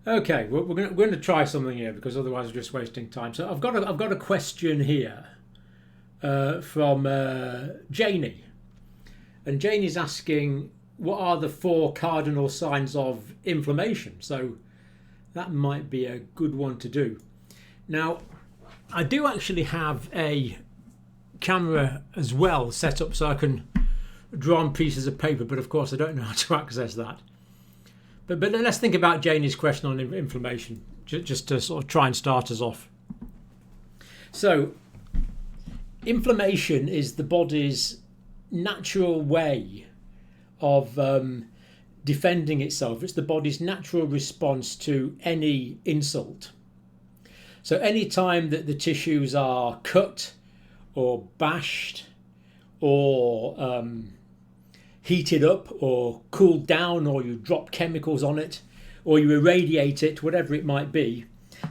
Okay, well, we're going to try something here because otherwise we're just wasting time. So I've got a question here from Janie, and Janie's asking what are the four cardinal signs of inflammation. So that might be a good one to do. Now, I do actually have a camera as well set up so I can draw on pieces of paper, but of course I don't know how to access that. But let's think about Janie's question on inflammation, just to sort of try and start us off. So, inflammation is the body's natural way of defending itself. It's the body's natural response to any insult. So any time that the tissues are cut or bashed or heated up or cooled down, or you drop chemicals on it, or you irradiate it, whatever it might be,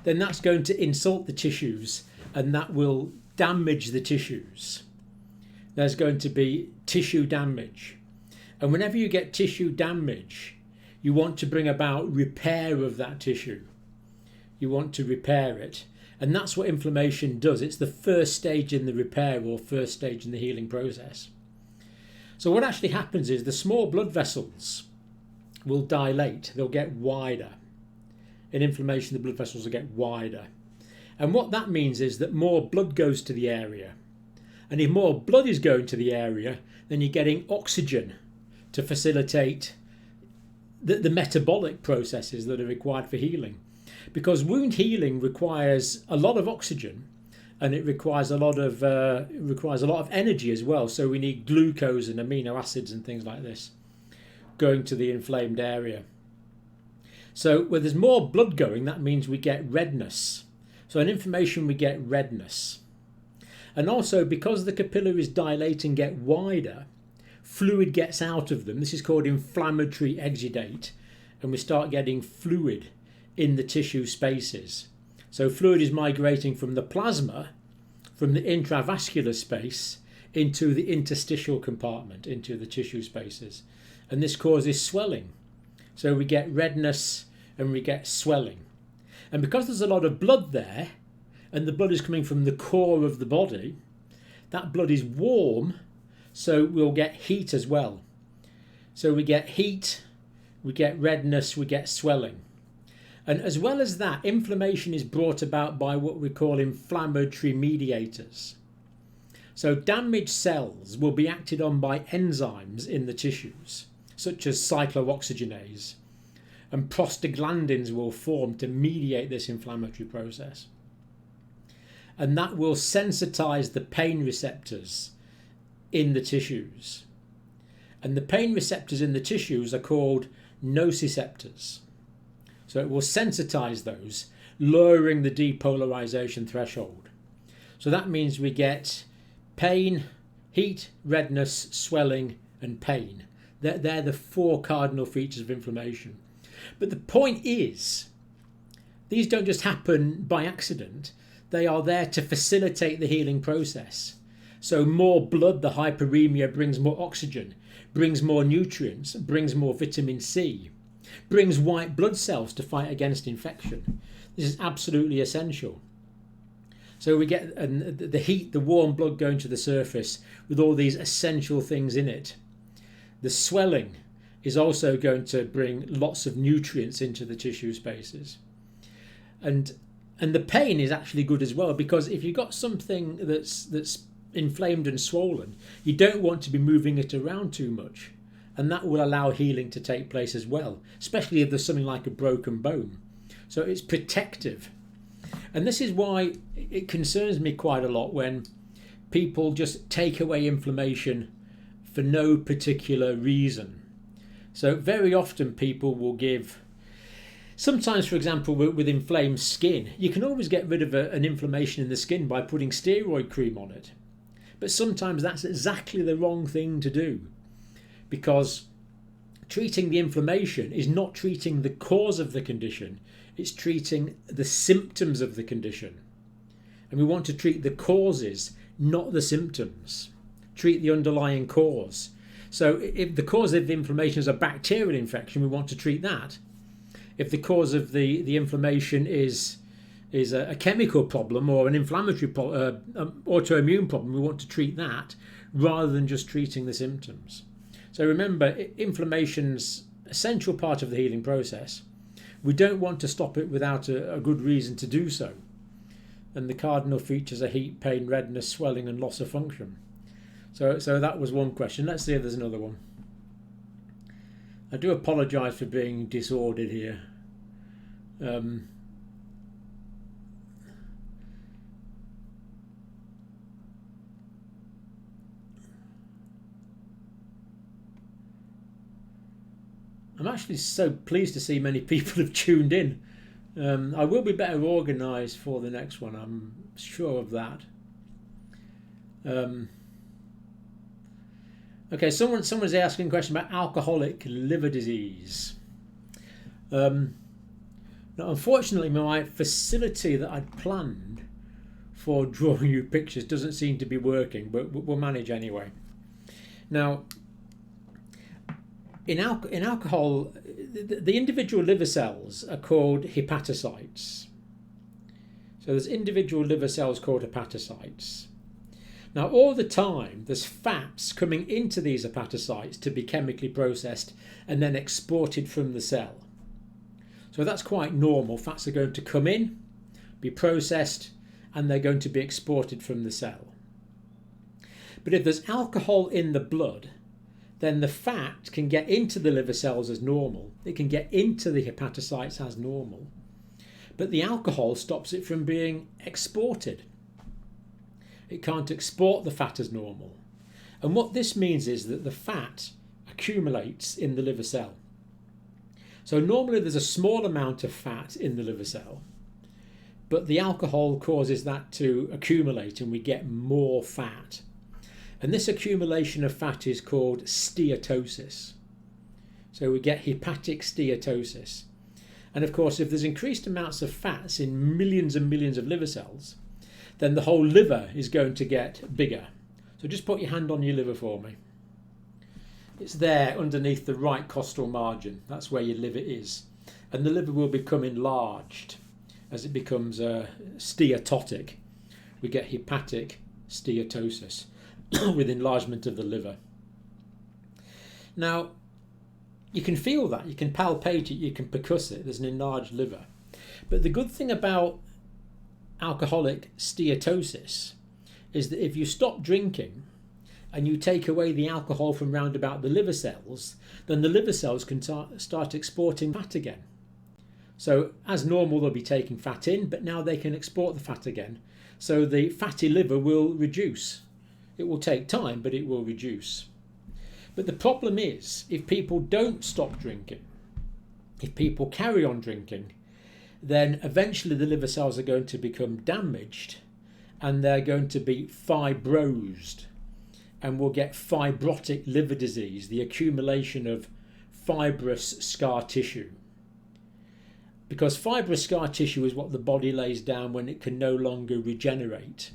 then that's going to insult the tissues and that will damage the tissues. There's going to be tissue damage. And whenever you get tissue damage, you want to bring about repair of that tissue. You want to repair it. And that's what inflammation does. It's the first stage in the repair or first stage in the healing process. So what actually happens is the small blood vessels will dilate. They'll get wider. In inflammation, the blood vessels will get wider. And what that means is that more blood goes to the area. And if more blood is going to the area, then you're getting oxygen to facilitate the metabolic processes that are required for healing. Because wound healing requires a lot of oxygen, and it requires a lot of energy as well. So we need glucose and amino acids and things like this going to the inflamed area. So where there's more blood going, that means we get redness. So in inflammation we get redness. And also because the capillaries dilate and get wider, fluid gets out of them. This is called inflammatory exudate, and we start getting fluid in the tissue spaces. So fluid is migrating from the plasma, from the intravascular space, into the interstitial compartment, into the tissue spaces. And this causes swelling. So we get redness and we get swelling. And because there's a lot of blood there, and the blood is coming from the core of the body, that blood is warm, so we'll get heat as well. So we get heat, we get redness, we get swelling. And as well as that, inflammation is brought about by what we call inflammatory mediators. So damaged cells will be acted on by enzymes in the tissues, such as cyclooxygenase, and prostaglandins will form to mediate this inflammatory process. And that will sensitize the pain receptors in the tissues. And the pain receptors in the tissues are called nociceptors. So it will sensitize those, lowering the depolarization threshold. So that means we get pain, heat, redness, swelling, and pain. They're the four cardinal features of inflammation. But the point is, these don't just happen by accident. They are there to facilitate the healing process. So more blood, the hyperemia, brings more oxygen, brings more nutrients, brings more vitamin C, brings white blood cells to fight against infection. This is absolutely essential. So we get the heat, the warm blood going to the surface with all these essential things in it. The swelling is also going to bring lots of nutrients into the tissue spaces. And the pain is actually good as well, because if you've got something that's inflamed and swollen, you don't want to be moving it around too much. And that will allow healing to take place as well, especially if there's something like a broken bone. So it's protective. And this is why it concerns me quite a lot when people just take away inflammation for no particular reason. So very often people will give, sometimes for example with inflamed skin, you can always get rid of an inflammation in the skin by putting steroid cream on it. But sometimes that's exactly the wrong thing to do, because treating the inflammation is not treating the cause of the condition, it's treating the symptoms of the condition. And we want to treat the causes, not the symptoms. Treat the underlying cause. So if the cause of the inflammation is a bacterial infection, we want to treat that. If the cause of the inflammation is a chemical problem or an inflammatory autoimmune problem, we want to treat that rather than just treating the symptoms. So remember, inflammation's an essential part of the healing process. We don't want to stop it without a good reason to do so. And the cardinal features are heat, pain, redness, swelling and loss of function. So that was one question. Let's see if there's another one. I do apologise for being disordered here. I'm actually so pleased to see many people have tuned in. I will be better organised for the next one, I'm sure of that. Okay, someone's asking a question about alcoholic liver disease. Now, unfortunately, my facility that I'd planned for drawing you pictures doesn't seem to be working, but we'll manage anyway. Now, in alcohol, the individual liver cells are called hepatocytes. So there's individual liver cells called hepatocytes. Now, all the time, there's fats coming into these hepatocytes to be chemically processed and then exported from the cell. So that's quite normal. Fats are going to come in, be processed, and they're going to be exported from the cell. But if there's alcohol in the blood, then the fat can get into the liver cells as normal. It can get into the hepatocytes as normal. But the alcohol stops it from being exported. It can't export the fat as normal. And what this means is that the fat accumulates in the liver cell. So normally there's a small amount of fat in the liver cell, but the alcohol causes that to accumulate and we get more fat. And this accumulation of fat is called steatosis. So we get hepatic steatosis. And of course, if there's increased amounts of fats in millions and millions of liver cells, then the whole liver is going to get bigger. So just put your hand on your liver for me. It's there underneath the right costal margin. That's where your liver is. And the liver will become enlarged as it becomes steatotic. We get hepatic steatosis with enlargement of the liver. Now, you can feel that, you can palpate it, you can percuss it, there's an enlarged liver. But the good thing about alcoholic steatosis is that if you stop drinking and you take away the alcohol from round about the liver cells, then the liver cells can start exporting fat again. So as normal, they'll be taking fat in, but now they can export the fat again. So the fatty liver will reduce. It will take time, but it will reduce. But the problem is, if people don't stop drinking, if people carry on drinking, then eventually the liver cells are going to become damaged and they're going to be fibrosed, and we'll get fibrotic liver disease, the accumulation of fibrous scar tissue. Because fibrous scar tissue is what the body lays down when it can no longer regenerate.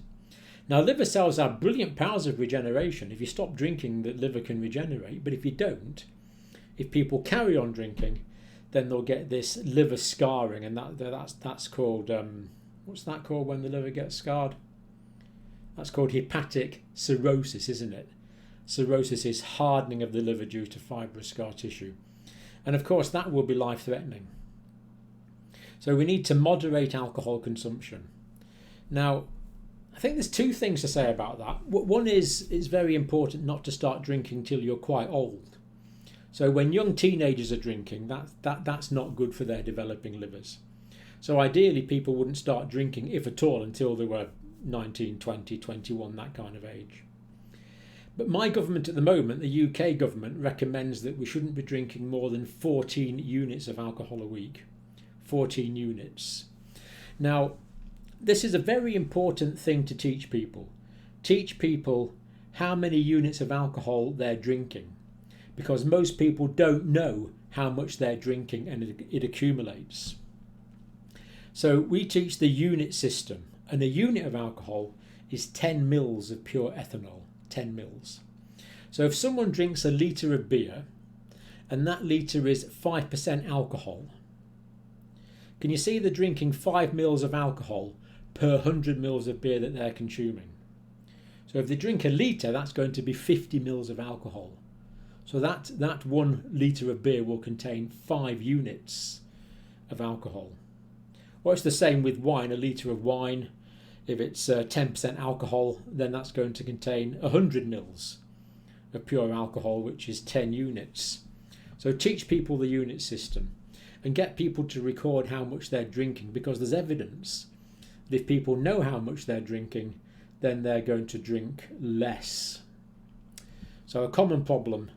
Now, liver cells have brilliant powers of regeneration. If you stop drinking, the liver can regenerate. But if you don't, if people carry on drinking, then they'll get this liver scarring, and that's called what's that called when the liver gets scarred? That's called hepatic cirrhosis, isn't it? Cirrhosis is hardening of the liver due to fibrous scar tissue, and of course that will be life-threatening. So we need to moderate alcohol consumption. Now, I think there's two things to say about that. One is it's very important not to start drinking till you're quite old. So when young teenagers are drinking, that's not good for their developing livers. So ideally people wouldn't start drinking, if at all, until they were 19, 20, 21, that kind of age. But my government at the moment, the UK government, recommends that we shouldn't be drinking more than 14 units of alcohol a week. 14 units. Now, this is a very important thing to teach people. Teach people how many units of alcohol they're drinking, because most people don't know how much they're drinking and it accumulates. So we teach the unit system, and a unit of alcohol is 10 mils of pure ethanol, 10 mils. So if someone drinks a litre of beer and that litre is 5% alcohol, can you see they're drinking 5 mils of alcohol per 100 mils of beer that they're consuming? So if they drink a litre, that's going to be 50 mils of alcohol. So that 1 litre of beer will contain 5 units of alcohol. Well, it's the same with wine. A litre of wine, if it's 10% alcohol, then that's going to contain 100 mils of pure alcohol, which is 10 units. So teach people the unit system and get people to record how much they're drinking, because there's evidence that if people know how much they're drinking, then they're going to drink less. So a common problem,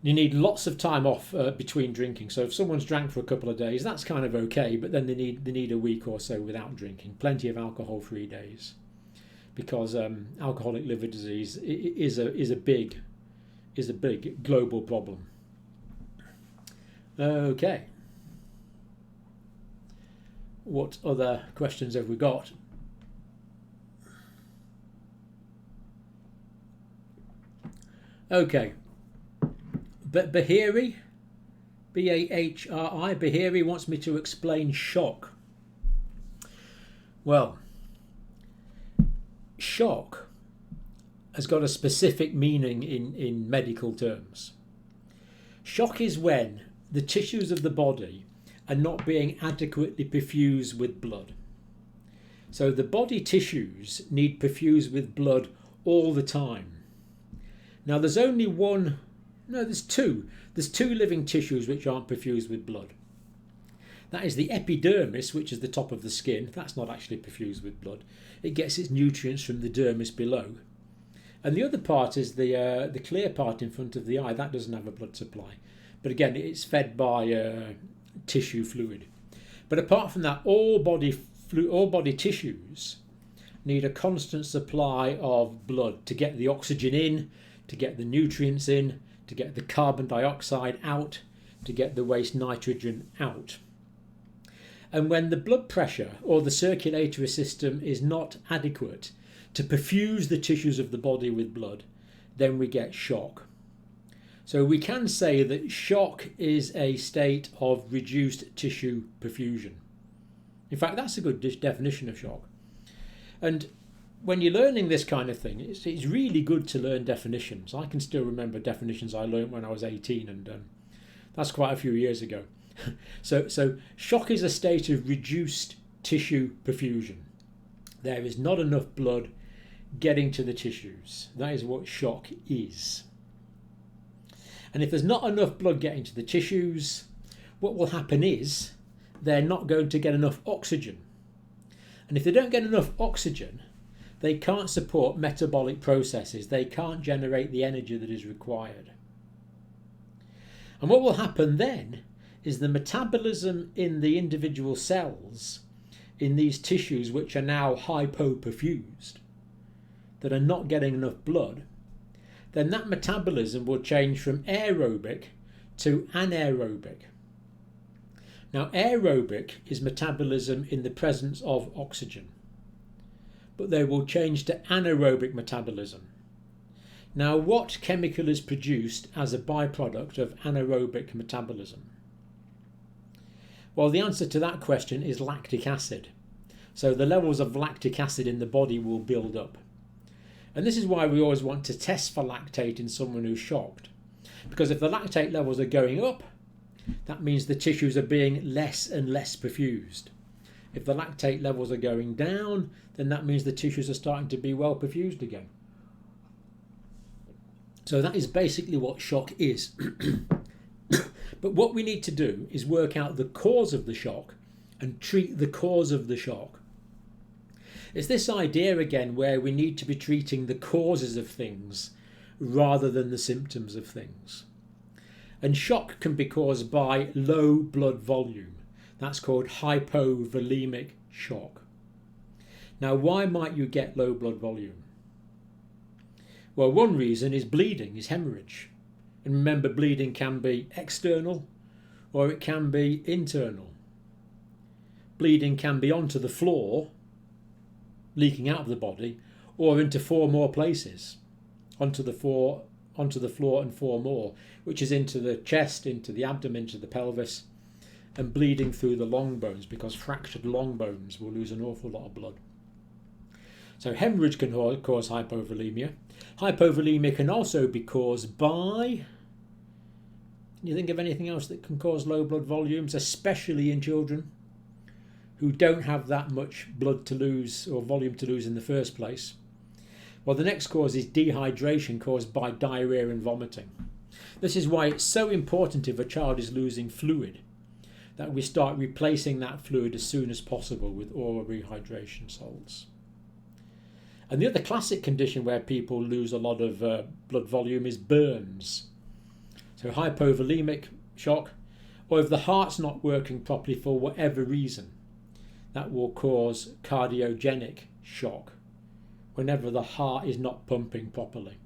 you need lots of time off between drinking. So if someone's drank for a couple of days, that's kind of okay, but then they need a week or so without drinking. Plenty of alcohol-free days, because alcoholic liver disease is a big global problem. Okay. What other questions have we got? Okay. But Bahiri, B-A-H-R-I, Bahiri wants me to explain shock. Well, shock has got a specific meaning in medical terms. Shock is when the tissues of the body are not being adequately perfused with blood. So the body tissues need perfused with blood all the time. Now there's only one, no, there's two. There's 2 living tissues which aren't perfused with blood. That is the epidermis, which is the top of the skin. That's not actually perfused with blood. It gets its nutrients from the dermis below. And the other part is the clear part in front of the eye. That doesn't have a blood supply. But again, it's fed by tissue fluid. But apart from that, all body tissues need a constant supply of blood to get the oxygen in, to get the nutrients in, to get the carbon dioxide out, to get the waste nitrogen out. And when the blood pressure or the circulatory system is not adequate to perfuse the tissues of the body with blood, then we get shock. So we can say that shock is a state of reduced tissue perfusion. In fact, that's a good definition of shock. And when you're learning this kind of thing, it's really good to learn definitions. I can still remember definitions I learned when I was 18, and that's quite a few years ago. So shock is a state of reduced tissue perfusion. There is not enough blood getting to the tissues. That is what shock is. And if there's not enough blood getting to the tissues, what will happen is they're not going to get enough oxygen. And if they don't get enough oxygen, they can't support metabolic processes. They can't generate the energy that is required. And what will happen then is the metabolism in the individual cells in these tissues which are now hypoperfused, that are not getting enough blood, then that metabolism will change from aerobic to anaerobic. Now, aerobic is metabolism in the presence of oxygen, but they will change to anaerobic metabolism. Now, what chemical is produced as a byproduct of anaerobic metabolism? Well, the answer to that question is lactic acid. So the levels of lactic acid in the body will build up. And this is why we always want to test for lactate in someone who's shocked. Because if the lactate levels are going up, that means the tissues are being less and less perfused. If the lactate levels are going down, then that means the tissues are starting to be well perfused again. So that is basically what shock is. But what we need to do is work out the cause of the shock and treat the cause of the shock. It's this idea again where we need to be treating the causes of things rather than the symptoms of things. And shock can be caused by low blood volume. That's called hypovolemic shock. Now, why might you get low blood volume? Well, one reason is bleeding, is hemorrhage. And remember, bleeding can be external or it can be internal. Bleeding can be onto the floor, leaking out of the body, or into 4 more places. Onto the floor and 4 more, which is into the chest, into the abdomen, into the pelvis. and bleeding through the long bones, because fractured long bones will lose an awful lot of blood. So hemorrhage can cause hypovolemia. Hypovolemia can also be caused by... Can you think of anything else that can cause low blood volumes, especially in children who don't have that much blood to lose or volume to lose in the first place? Well, the next cause is dehydration caused by diarrhea and vomiting. This is why it's so important, if a child is losing fluid, that we start replacing that fluid as soon as possible with oral rehydration salts. And the other classic condition where people lose a lot of blood volume is burns. So hypovolemic shock, or if the heart's not working properly for whatever reason, that will cause cardiogenic shock whenever the heart is not pumping properly.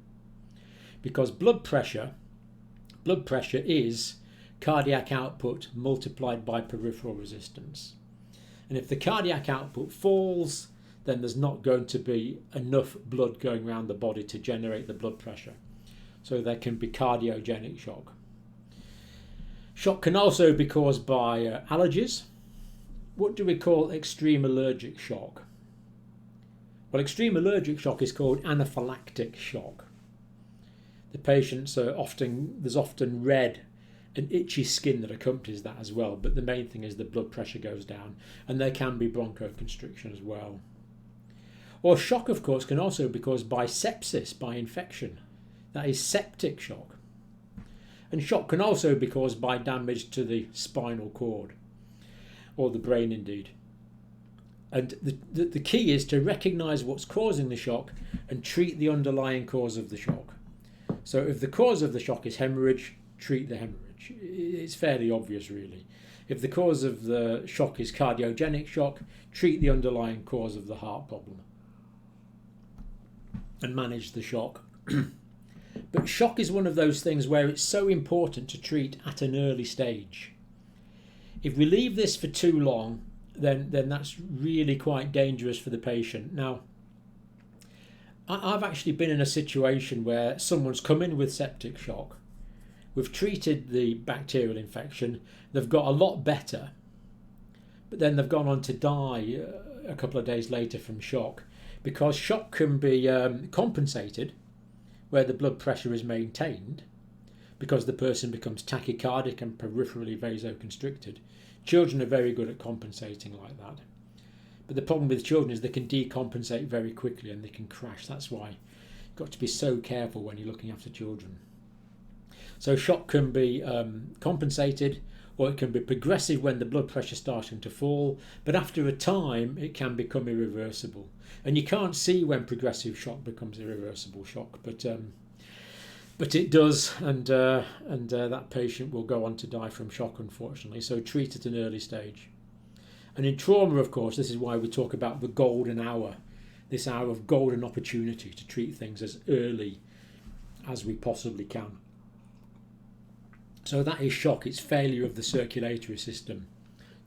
Because blood pressure is cardiac output multiplied by peripheral resistance. And if the cardiac output falls, then there's not going to be enough blood going around the body to generate the blood pressure. So there can be cardiogenic shock. Shock can also be caused by allergies. What do we call extreme allergic shock? Well, extreme allergic shock is called anaphylactic shock. The patients are there's often red and itchy skin that accompanies that as well, but the main thing is the blood pressure goes down, and there can be bronchoconstriction as well. Or shock, of course, can also be caused by sepsis, by infection. That is septic shock. And shock can also be caused by damage to the spinal cord, or the brain indeed. And the key is to recognise what's causing the shock and treat the underlying cause of the shock. So if the cause of the shock is hemorrhage, treat the hemorrhage. It's fairly obvious, really. If the cause of the shock is cardiogenic shock, treat the underlying cause of the heart problem and manage the shock. But shock is one of those things where it's so important to treat at an early stage. If we leave this for too long, then that's really quite dangerous for the patient. Now, I've actually been in a situation where someone's come in with septic shock. We've treated the bacterial infection. They've got a lot better, but then they've gone on to die a couple of days later from shock, because shock can be compensated where the blood pressure is maintained, because the person becomes tachycardic and peripherally vasoconstricted. Children are very good at compensating like that. But the problem with children is they can decompensate very quickly and they can crash. That's why you've got to be so careful when you're looking after children. So shock can be compensated, or it can be progressive when the blood pressure is starting to fall, but after a time it can become irreversible. And you can't see when progressive shock becomes irreversible shock, but it does, and that patient will go on to die from shock, unfortunately. So treat at an early stage. And in trauma, of course, this is why we talk about the golden hour, this hour of golden opportunity to treat things as early as we possibly can. So that is shock. It's failure of the circulatory system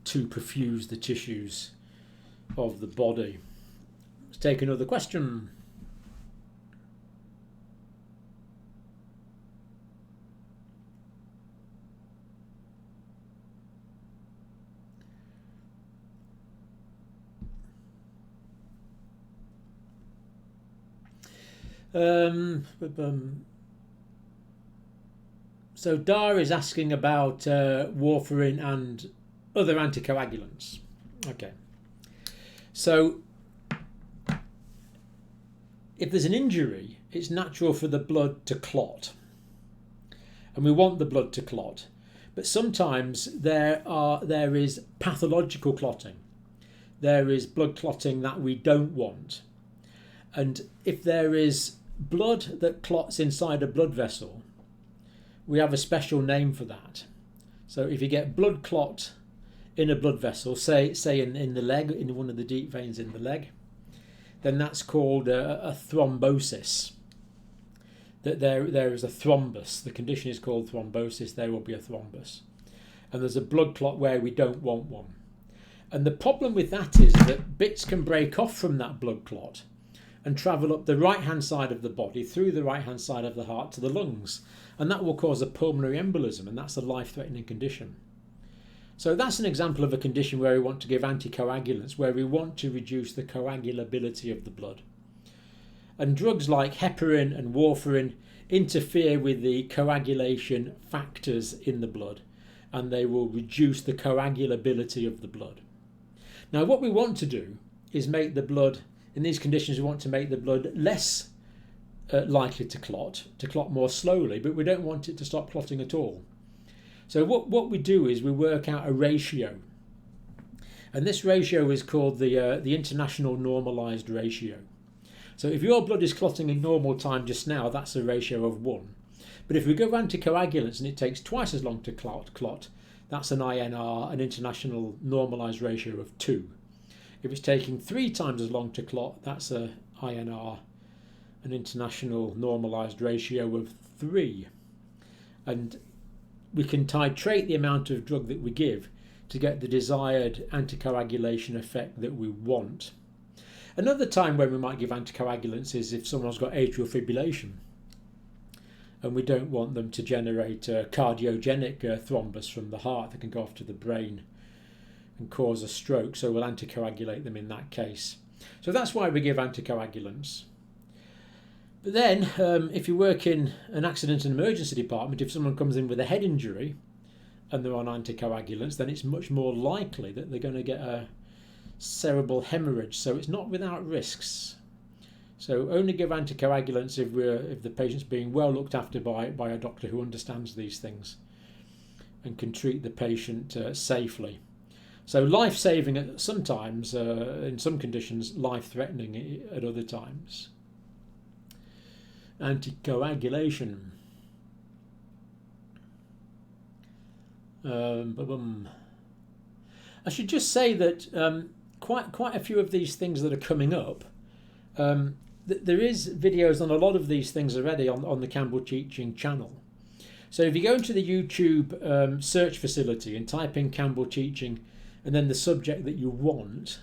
to perfuse the tissues of the body. Let's take another question. So Dar is asking about warfarin and other anticoagulants. Okay. So if there's an injury, it's natural for the blood to clot. And we want the blood to clot. But sometimes there is pathological clotting. There is blood clotting that we don't want. And if there is blood that clots inside a blood vessel, we have a special name for that. So if you get blood clot in a blood vessel, say in the leg, in one of the deep veins in the leg, then that's called a thrombosis. That there is a thrombus. The condition is called thrombosis. There will be a thrombus. And there's a blood clot where we don't want one. And the problem with that is that bits can break off from that blood clot and travel up the right-hand side of the body, through the right-hand side of the heart to the lungs. And that will cause a pulmonary embolism, and that's a life-threatening condition. So that's an example of a condition where we want to give anticoagulants, where we want to reduce the coagulability of the blood. And drugs like heparin and warfarin interfere with the coagulation factors in the blood, and they will reduce the coagulability of the blood. Now, what we want to do is make the blood, in these conditions, we want to make the blood less likely to clot more slowly, but we don't want it to stop clotting at all. So what we do is we work out a ratio, and this ratio is called the international normalized ratio. So if your blood is clotting in normal time just now, that's a ratio of 1. But if we go anticoagulants and it takes twice as long to clot, that's an INR, an international normalized ratio of 2. If it's taking 3 times as long to clot, that's a INR, an international normalized ratio of 3. And we can titrate the amount of drug that we give to get the desired anticoagulation effect that we want. Another time when we might give anticoagulants is if someone's got atrial fibrillation and we don't want them to generate a cardiogenic thrombus from the heart that can go off to the brain and cause a stroke, so we'll anticoagulate them in that case. So that's why we give anticoagulants. But then, if you work in an accident and emergency department, if someone comes in with a head injury and they're on anticoagulants, then it's much more likely that they're going to get a cerebral hemorrhage. So it's not without risks. So only give anticoagulants if the patient's being well looked after by a doctor who understands these things and can treat the patient safely. So life-saving at sometimes, in some conditions, life-threatening at other times. Anticoagulation. I should just say that quite a few of these things that are coming up, there is videos on a lot of these things already on the Campbell Teaching channel. So if you go into the YouTube search facility and type in Campbell Teaching and then the subject that you want,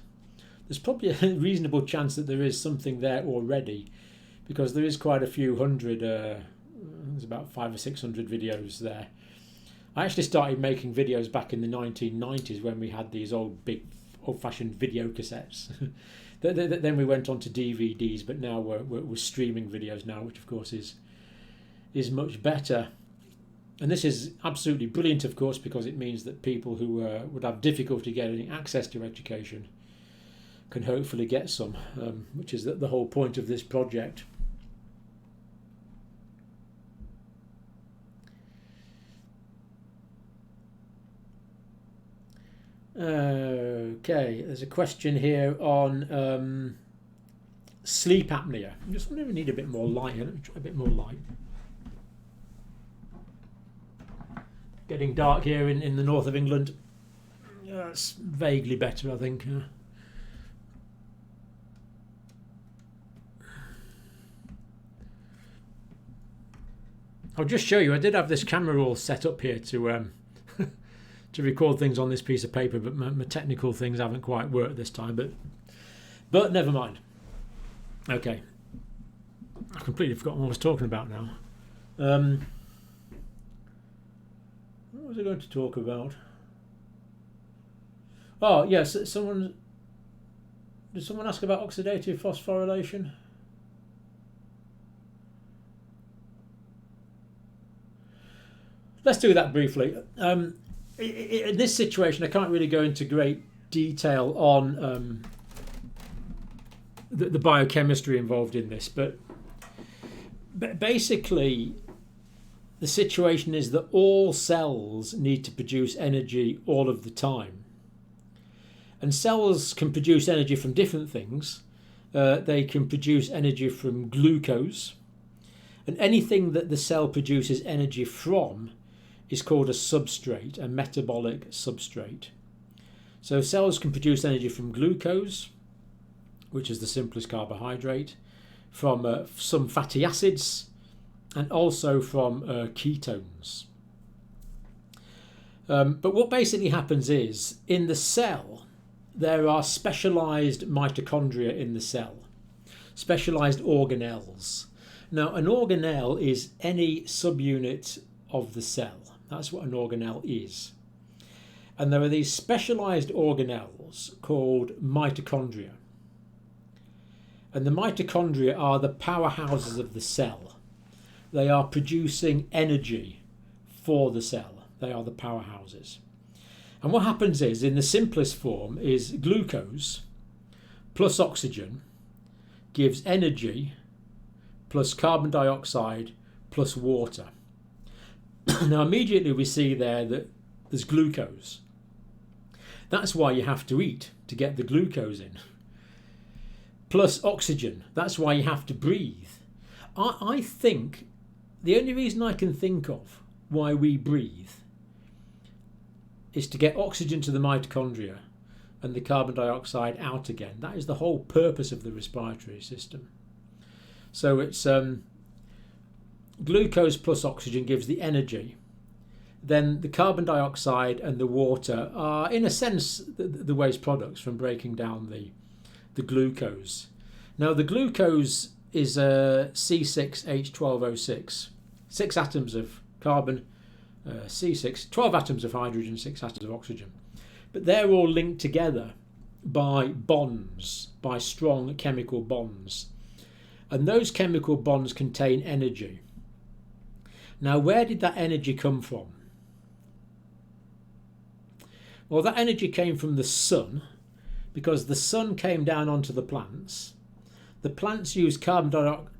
there's probably a reasonable chance that there is something there already, because there is quite a few hundred, there's about 500 or 600 videos there. I actually started making videos back in the 1990s when we had these big old-fashioned video cassettes. Then we went on to DVDs, but now we're streaming videos now, which of course is much better. And this is absolutely brilliant, of course, because it means that people who would have difficulty getting access to education can hopefully get some, which is the whole point of this project. Okay, there's a question here on sleep apnea. I just wonder if we need a bit more light here. Let me try a bit more light. Getting dark here in the north of England. That's vaguely better, I think. I'll just show you. I did have this camera all set up here to to record things on this piece of paper, but my technical things haven't quite worked this time. But never mind. Okay, I've completely forgotten what I was talking about now. What was I going to talk about? Oh yes, did someone ask about oxidative phosphorylation? Let's do that briefly. In this situation, I can't really go into great detail on the biochemistry involved in this, but basically the situation is that all cells need to produce energy all of the time. And cells can produce energy from different things. They can produce energy from glucose, and anything that the cell produces energy from is called a substrate, a metabolic substrate. So cells can produce energy from glucose, which is the simplest carbohydrate, from some fatty acids, and also from ketones. But what basically happens is, in the cell, there are specialized mitochondria in the cell, specialized organelles. Now, an organelle is any subunit of the cell. That's what an organelle is. And there are these specialised organelles called mitochondria. And the mitochondria are the powerhouses of the cell. They are producing energy for the cell. They are the powerhouses. And what happens is, in the simplest form, is glucose plus oxygen gives energy plus carbon dioxide plus water. Now immediately we see there that there's glucose. That's why you have to eat, to get the glucose in. Plus oxygen, that's why you have to breathe. I think the only reason I can think of why we breathe is to get oxygen to the mitochondria and the carbon dioxide out again. That is the whole purpose of the respiratory system. So it's glucose plus oxygen gives the energy. Then the carbon dioxide and the water are, in a sense, the waste products from breaking down the glucose. Now the glucose is a C6H12O6, 6 atoms of carbon, C6, 12 atoms of hydrogen, 6 atoms of oxygen. But they're all linked together by bonds, by strong chemical bonds. And those chemical bonds contain energy. Now, where did that energy come from? Well, that energy came from the sun, because the sun came down onto the plants. The plants use carbon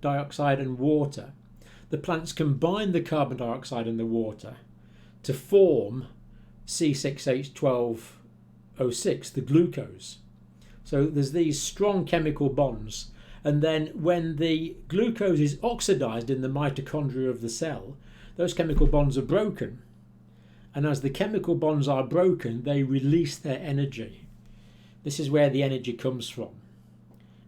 dioxide and water. The plants combine the carbon dioxide and the water to form C6H12O6, the glucose. So there's these strong chemical bonds, and then when the glucose is oxidized in the mitochondria of the cell, those chemical bonds are broken. And as the chemical bonds are broken, they release their energy. This is where the energy comes from.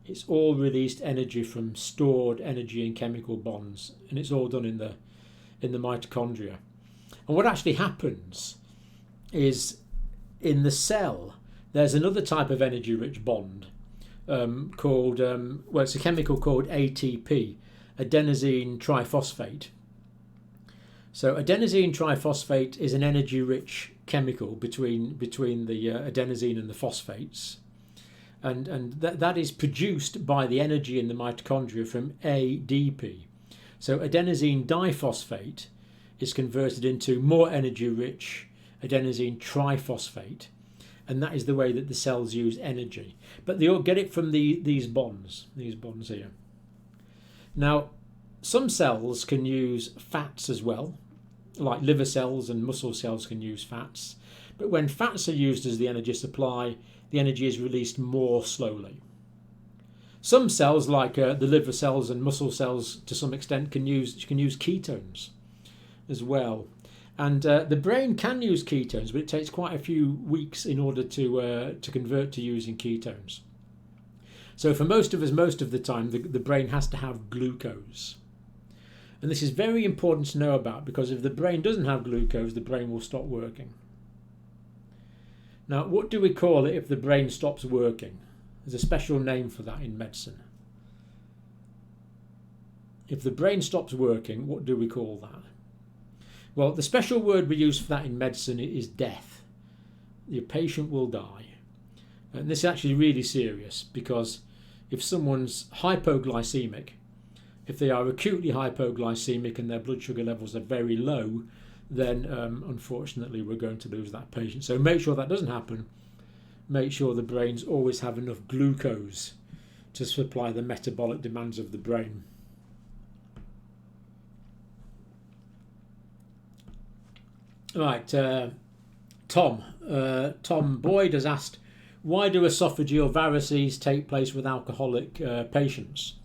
It's all released energy from stored energy in chemical bonds, and it's all done in the mitochondria. And what actually happens is, in the cell, there's another type of energy-rich bond called, it's a chemical called ATP, adenosine triphosphate. So adenosine triphosphate is an energy-rich chemical between the adenosine and the phosphates, and that is produced by the energy in the mitochondria from ADP. So adenosine diphosphate is converted into more energy-rich adenosine triphosphate, and that is the way that the cells use energy. But they all get it from these bonds here. Now, some cells can use fats as well, like liver cells and muscle cells can use fats. But when fats are used as the energy supply, the energy is released more slowly. Some cells, like the liver cells and muscle cells, to some extent, can use ketones as well. And the brain can use ketones, but it takes quite a few weeks in order to convert to using ketones. So for most of us, most of the time, the brain has to have glucose. And this is very important to know about, because if the brain doesn't have glucose, the brain will stop working. Now, what do we call it if the brain stops working? There's a special name for that in medicine. If the brain stops working, what do we call that? Well, the special word we use for that in medicine is death. Your patient will die. And this is actually really serious, because if someone's hypoglycemic, if they are acutely hypoglycemic and their blood sugar levels are very low, then unfortunately we're going to lose that patient. So make sure that doesn't happen. Make sure the brains always have enough glucose to supply the metabolic demands of the brain. Right, Tom Boyd has asked, why do esophageal varices take place with alcoholic patients?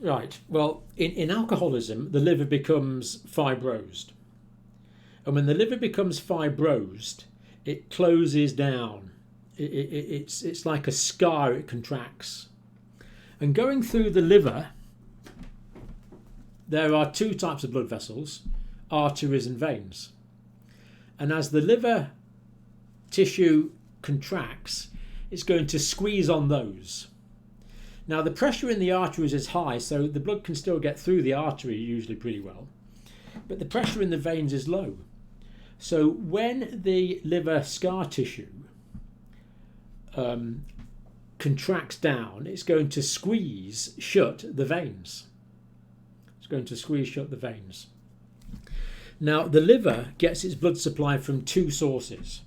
Right, well, in alcoholism, the liver becomes fibrosed. And when the liver becomes fibrosed, it closes down. It's like a scar, it contracts. And going through the liver, there are two types of blood vessels, arteries and veins. And as the liver tissue contracts, it's going to squeeze on those. Now, the pressure in the arteries is high, so the blood can still get through the artery usually pretty well. But the pressure in the veins is low. So when the liver scar tissue contracts down, it's going to squeeze shut the veins. It's going to squeeze shut the veins. Now, the liver gets its blood supply from two sources.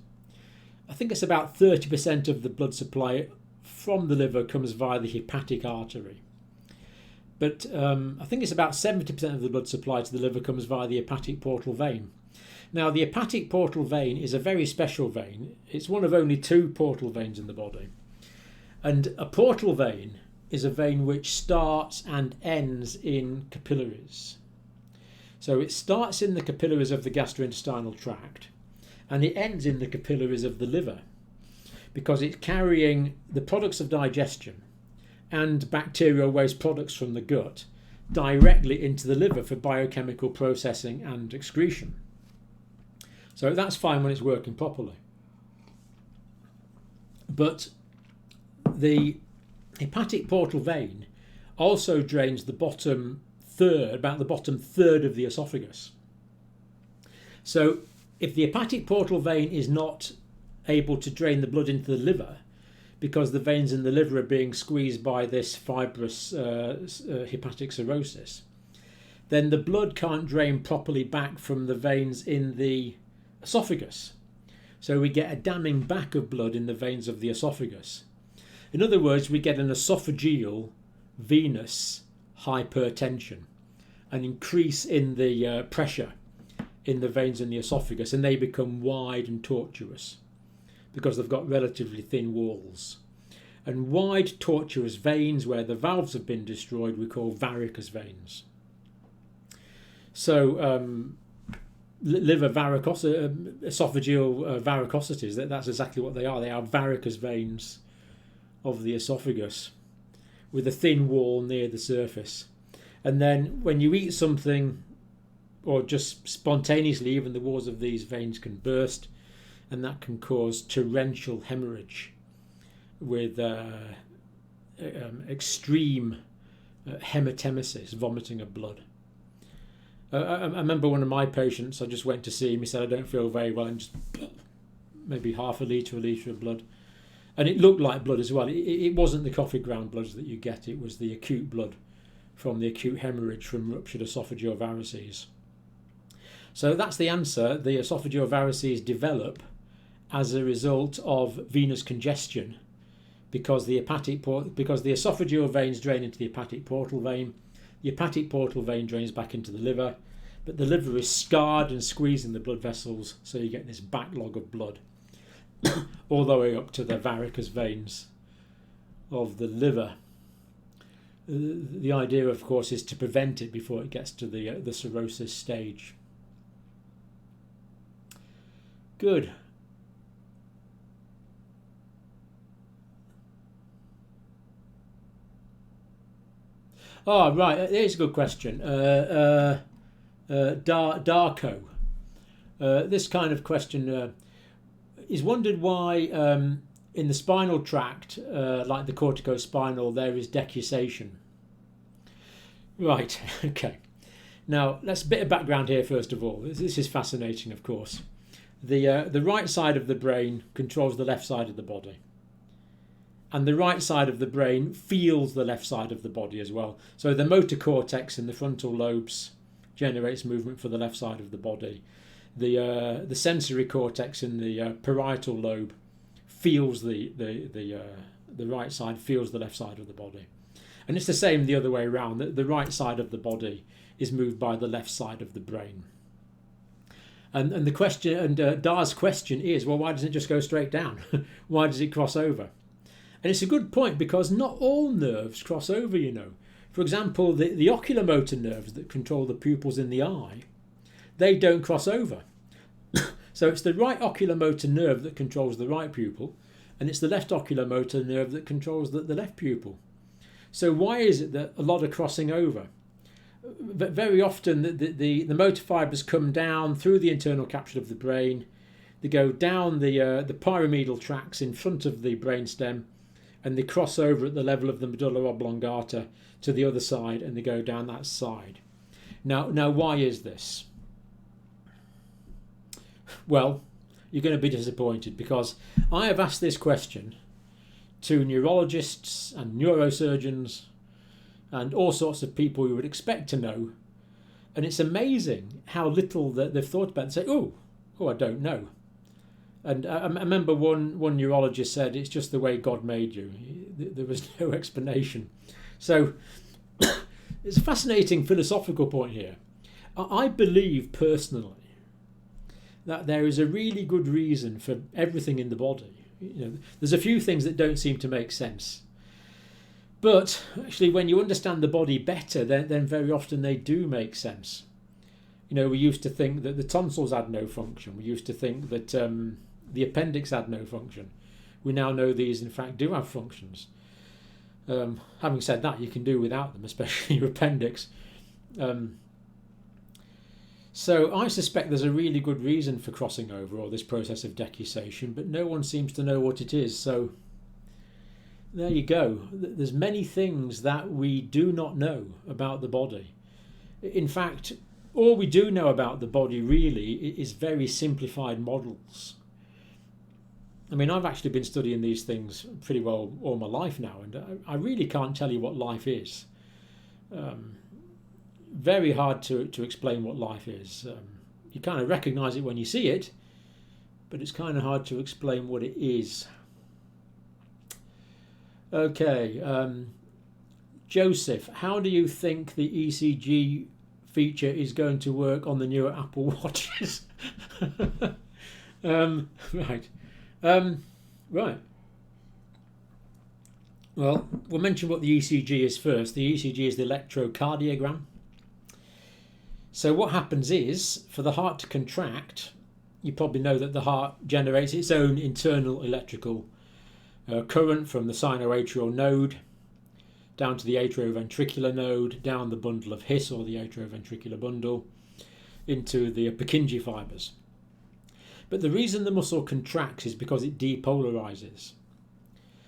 I think it's about 30% of the blood supply from the liver comes via the hepatic artery. But I think it's about 70% of the blood supply to the liver comes via the hepatic portal vein. Now, the hepatic portal vein is a very special vein. It's one of only two portal veins in the body. And a portal vein is a vein which starts and ends in capillaries. So it starts in the capillaries of the gastrointestinal tract and it ends in the capillaries of the liver, because it's carrying the products of digestion and bacterial waste products from the gut directly into the liver for biochemical processing and excretion. So that's fine when it's working properly. But the hepatic portal vein also drains the bottom third, about the bottom third of the esophagus. So if the hepatic portal vein is not able to drain the blood into the liver because the veins in the liver are being squeezed by this fibrous hepatic cirrhosis, then the blood can't drain properly back from the veins in the esophagus. So we get a damming back of blood in the veins of the esophagus. In other words, we get an esophageal venous hypertension, an increase in the pressure in the veins in the esophagus, and they become wide and tortuous because they've got relatively thin walls. And wide tortuous veins where the valves have been destroyed we call varicose veins. So liver esophageal varicosities, that's exactly what they are. They are varicose veins of the esophagus with a thin wall near the surface. And then when you eat something, or just spontaneously, even the walls of these veins can burst, and that can cause torrential hemorrhage with extreme hematemesis, vomiting of blood. I remember one of my patients, I just went to see him, he said, I don't feel very well, and just maybe half a litre of blood. And it looked like blood as well. It wasn't the coffee ground blood that you get, it was the acute blood from the acute hemorrhage from ruptured esophageal varices. So that's the answer. The esophageal varices develop as a result of venous congestion because the esophageal veins drain into the hepatic portal vein. The hepatic portal vein drains back into the liver, but the liver is scarred and squeezing the blood vessels, so you get this backlog of blood all the way up to the varicose veins of the liver. The idea, of course, is to prevent it before it gets to the cirrhosis stage. Good. Oh, right, here's a good question. Darko. This kind of question is wondered why in the spinal tract, like the corticospinal, there is decussation. Right, okay. Now, let's a bit of background here first of all. This is fascinating, of course. The right side of the brain controls the left side of the body. And the right side of the brain feels the left side of the body as well. So the motor cortex in the frontal lobes generates movement for the left side of the body. The sensory cortex in the parietal lobe feels the right side, feels the left side of the body. And it's the same the other way around. The right side of the body is moved by the left side of the brain. And the question, and Dar's question is, well, why doesn't it just go straight down? Why does it cross over? And it's a good point because not all nerves cross over, you know. For example, the oculomotor nerves that control the pupils in the eye, they don't cross over. So it's the right oculomotor nerve that controls the right pupil, and it's the left oculomotor nerve that controls the left pupil. So why is it that a lot are crossing over? But very often the motor fibres come down through the internal capsule of the brain. They go down the pyramidal tracts in front of the brainstem, and they cross over at the level of the medulla oblongata to the other side, and they go down that side. Now why is this? Well, you're going to be disappointed, because I have asked this question to neurologists and neurosurgeons and all sorts of people you would expect to know, and it's amazing how little that they've thought about it. Say, oh, I don't know. And I remember one neurologist said, it's just the way God made you. There was no explanation. So it's a fascinating philosophical point here. I believe personally that there is a really good reason for everything in the body. There's a few things that don't seem to make sense. But actually, when you understand the body better, then very often they do make sense. We used to think that the tonsils had no function. We used to think that the appendix had no function. We now know these, in fact, do have functions. Having said that, you can do without them, especially your appendix. So I suspect there's a really good reason for crossing over, or this process of decussation, but no one seems to know what it is. So there you go. There's many things that we do not know about the body. In fact, all we do know about the body really is very simplified models. I mean, I've actually been studying these things pretty well all my life now, and I really can't tell you what life is. Very hard to explain what life is. You kind of recognise it when you see it, but it's kind of hard to explain what it is. Okay, Joseph, how do you think the ECG feature is going to work on the newer Apple Watches? Right. Right. Well, we'll mention what the ECG is first. The ECG is the electrocardiogram. So what happens is, for the heart to contract, you probably know that the heart generates its own internal electrical current from the sinoatrial node down to the atrioventricular node, down the bundle of His, or the atrioventricular bundle, into the Purkinje fibres. But the reason the muscle contracts is because it depolarizes.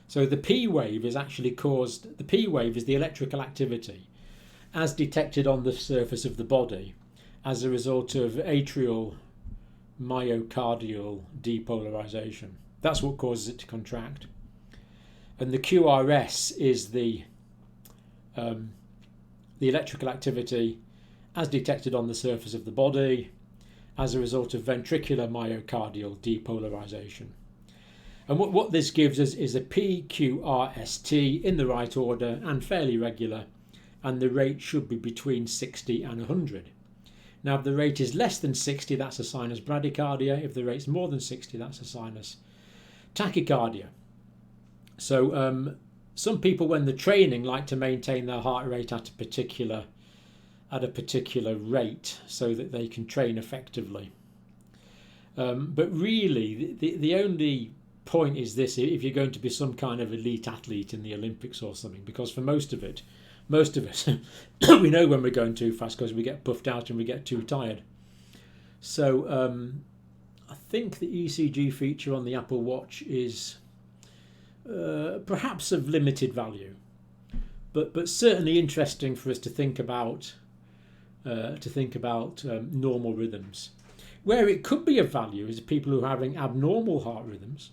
So the P wave is actually caused, the P wave is the electrical activity as detected on the surface of the body as a result of atrial myocardial depolarization. That's what causes it to contract. And the QRS is the electrical activity as detected on the surface of the body as a result of ventricular myocardial depolarization. And what this gives us is a PQRST in the right order and fairly regular, and the rate should be between 60 and 100. Now, if the rate is less than 60, that's a sinus bradycardia. If the rate's more than 60, that's a sinus tachycardia. So some people, when they're training, like to maintain their heart rate at a particular rate so that they can train effectively. But really, the only point is this: if you're going to be some kind of elite athlete in the Olympics or something, because for most of us, we know when we're going too fast because we get puffed out and we get too tired. So I think the ECG feature on the Apple Watch is perhaps of limited value, but certainly interesting for us to think about normal rhythms. Where it could be of value is people who are having abnormal heart rhythms.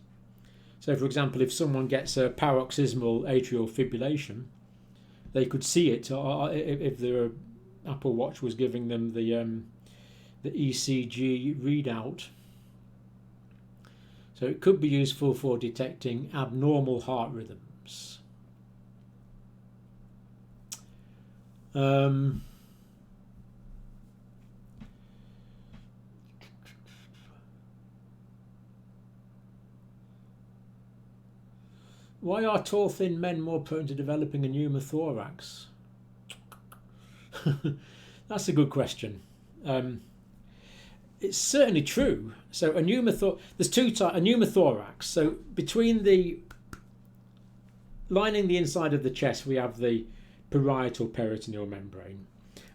So, for example, if someone gets a paroxysmal atrial fibrillation, they could see it if their Apple Watch was giving them the ECG readout. So it could be useful for detecting abnormal heart rhythms. Why are tall, thin men more prone to developing a pneumothorax? That's a good question. It's certainly true. So there's two types. A pneumothorax. So between lining the inside of the chest, we have the parietal peritoneal membrane,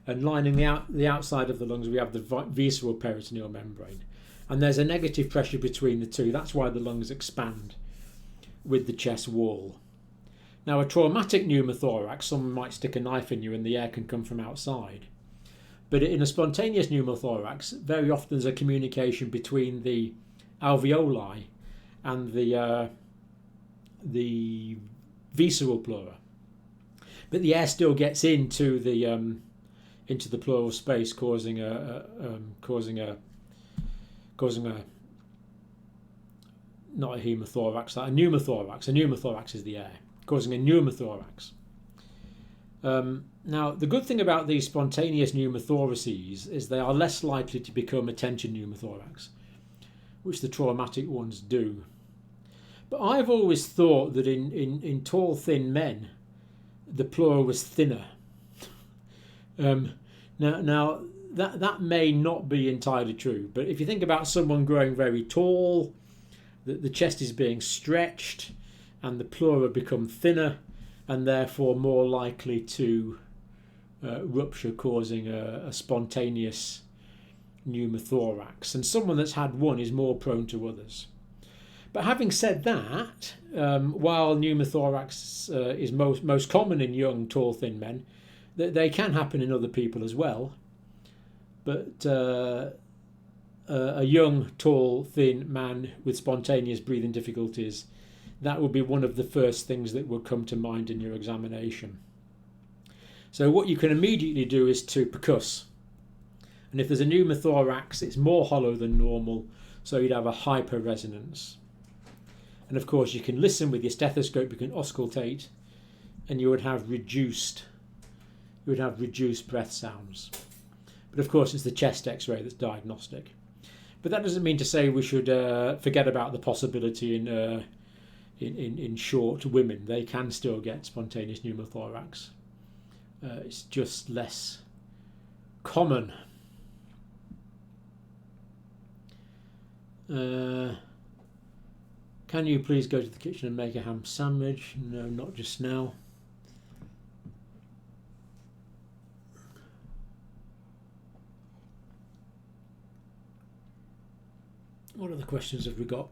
and lining the outside of the lungs, we have the visceral peritoneal membrane. And there's a negative pressure between the two. That's why the lungs expand with the chest wall. Now, a traumatic pneumothorax, someone might stick a knife in you and the air can come from outside. But in a spontaneous pneumothorax, very often there's a communication between the alveoli and the visceral pleura. But the air still gets into the pleural space, causing a not a hemothorax, a pneumothorax. A pneumothorax is the air, causing a pneumothorax. Now, the good thing about these spontaneous pneumothoraces is they are less likely to become a tension pneumothorax, which the traumatic ones do. But I've always thought that in tall, thin men, the pleura was thinner. Now that may not be entirely true, but if you think about someone growing very tall, the chest is being stretched and the pleura become thinner and therefore more likely to rupture, causing a spontaneous pneumothorax. And someone that's had one is more prone to others. But having said that, while pneumothorax is most common in young, tall, thin men, they can happen in other people as well. But a young, tall, thin man with spontaneous breathing difficulties, that would be one of the first things that would come to mind in your examination. So what you can immediately do is to percuss. And if there's a pneumothorax, it's more hollow than normal, so you'd have a hyperresonance. And of course you can listen with your stethoscope, you can auscultate, and you would have reduced breath sounds. But of course it's the chest x-ray that's diagnostic. But that doesn't mean to say we should forget about the possibility in short women. They can still get spontaneous pneumothorax. It's just less common. Can you please go to the kitchen and make a ham sandwich? No, not just now. What other questions have we got?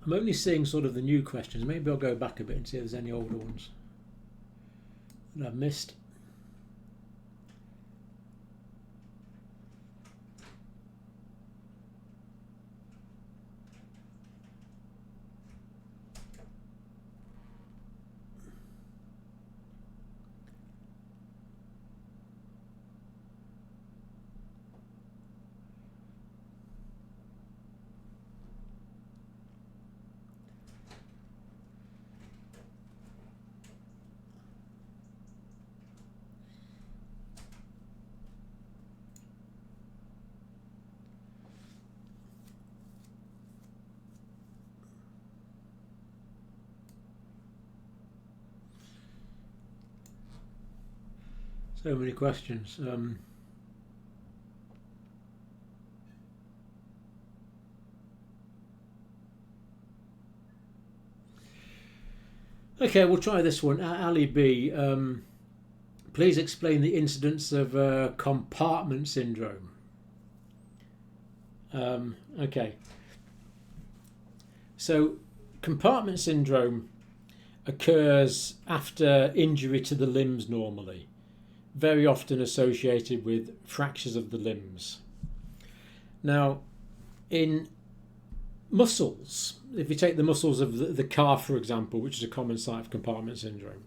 I'm only seeing sort of the new questions. Maybe I'll go back a bit and see if there's any older ones that I've missed. So many questions. Okay, we'll try this one. Ali B. Please explain the incidence of compartment syndrome. Okay. So, compartment syndrome occurs after injury to the limbs normally, very often associated with fractures of the limbs. Now, in muscles, if you take the muscles of the calf, for example, which is a common site of compartment syndrome,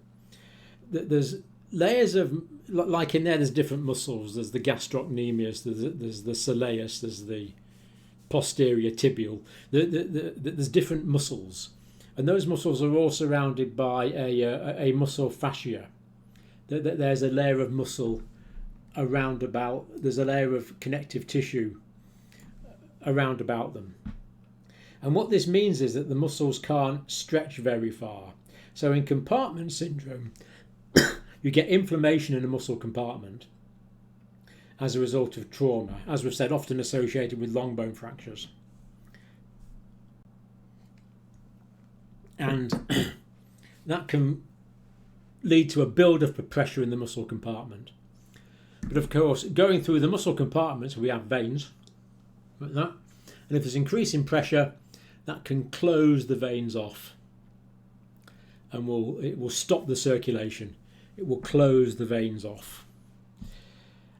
there's layers of, like in there's different muscles. There's the gastrocnemius, there's the soleus, there's the posterior tibial. There's different muscles, and those muscles are all surrounded by a muscle fascia. There's a layer of muscle around about, there's a layer of connective tissue around about them. And what this means is that the muscles can't stretch very far. So in compartment syndrome, you get inflammation in the muscle compartment as a result of trauma, as we've said, often associated with long bone fractures. And that can lead to a build-up of pressure in the muscle compartment. But of course, going through the muscle compartments, we have veins, like that. And if there's increasing pressure, that can close the veins off, and it will stop the circulation. It will close the veins off.